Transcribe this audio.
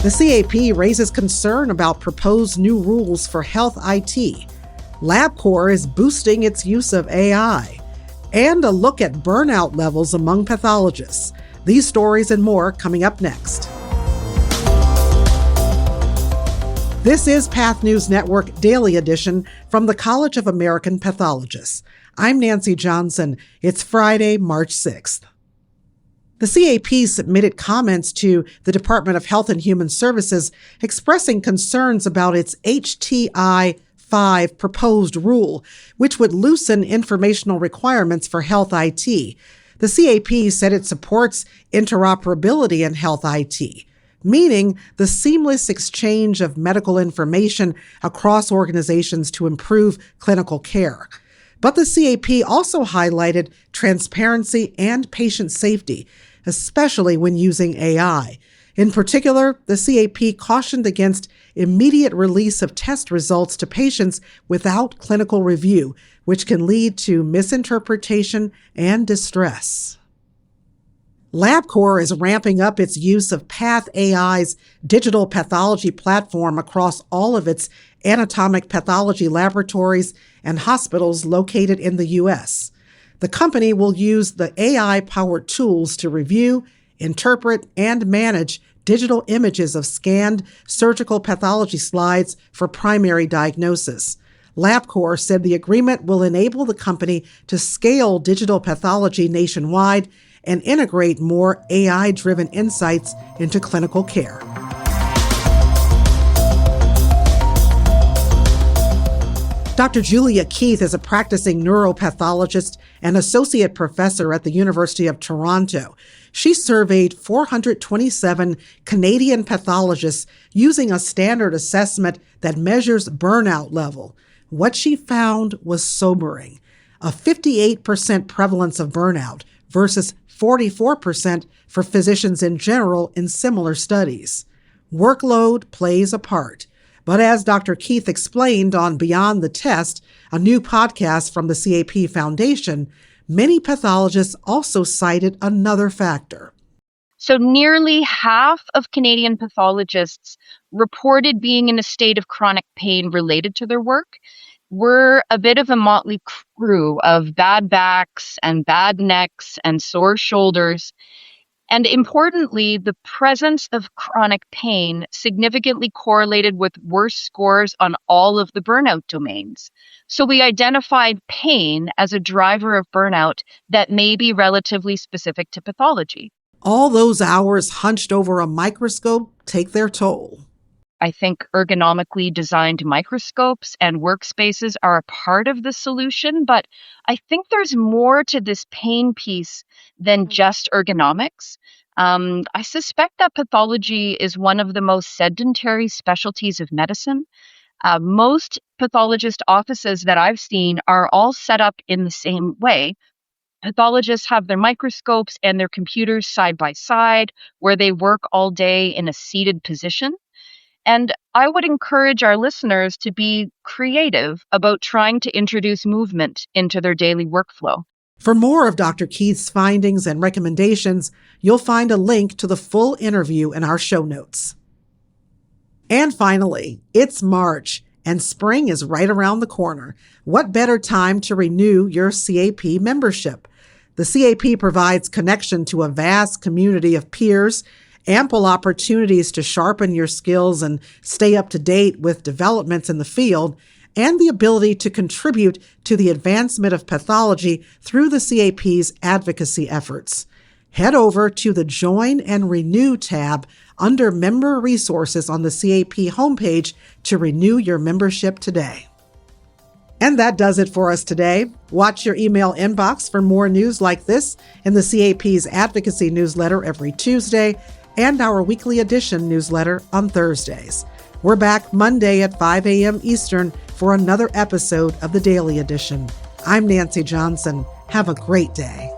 The CAP raises concern about proposed new rules for health IT. LabCorp is boosting its use of AI. And a look at burnout levels among pathologists. These stories and more coming up next. This is Path News Network Daily Edition from the College of American Pathologists. I'm Nancy Johnson. It's Friday, March 6th. The CAP submitted comments to the Department of Health and Human Services expressing concerns about its HTI 5 proposed rule, which would loosen informational requirements for health IT. The CAP said it supports interoperability in health IT, meaning the seamless exchange of medical information across organizations to improve clinical care. But the CAP also highlighted transparency and patient safety, especially when using AI. In particular, the CAP cautioned against immediate release of test results to patients without clinical review, which can lead to misinterpretation and distress. LabCorp is ramping up its use of PathAI's digital pathology platform across all of its anatomic pathology laboratories and hospitals located in the U.S. The company will use the AI-powered tools to review, interpret, and manage digital images of scanned surgical pathology slides for primary diagnosis. LabCorp said the agreement will enable the company to scale digital pathology nationwide and integrate more AI-driven insights into clinical care. Dr. Julia Keith is a practicing neuropathologist and associate professor at the University of Toronto. She surveyed 427 Canadian pathologists using a standard assessment that measures burnout level. What she found was sobering: a 58% prevalence of burnout versus 44% for physicians in general in similar studies. Workload plays a part. But as Dr. Keith explained on Beyond the Test, a new podcast from the CAP Foundation, many pathologists also cited another factor. So nearly half of Canadian pathologists reported being in a state of chronic pain related to their work. We're a bit of a motley crew of bad backs and bad necks and sore shoulders. And importantly, the presence of chronic pain significantly correlated with worse scores on all of the burnout domains. So we identified pain as a driver of burnout that may be relatively specific to pathology. All those hours hunched over a microscope take their toll. I think ergonomically designed microscopes and workspaces are a part of the solution, but I think there's more to this pain piece than just ergonomics. I suspect that pathology is one of the most sedentary specialties of medicine. Most pathologist offices that I've seen are all set up in the same way. Pathologists have their microscopes and their computers side by side, where they work all day in a seated position. And I would encourage our listeners to be creative about trying to introduce movement into their daily workflow. For more of Dr. Keith's findings and recommendations, you'll find a link to the full interview in our show notes. And finally, it's March, and spring is right around the corner. What better time to renew your CAP membership? The CAP provides connection to a vast community of peers, ample opportunities to sharpen your skills and stay up to date with developments in the field, and the ability to contribute to the advancement of pathology through the CAP's advocacy efforts. Head over to the Join and Renew tab under Member Resources on the CAP homepage to renew your membership today. And that does it for us today. Watch your email inbox for more news like this in the CAP's advocacy newsletter every Tuesday and our weekly edition newsletter on Thursdays. We're back Monday at 5 a.m. Eastern for another episode of the Daily Edition. I'm Nancy Johnson. Have a great day.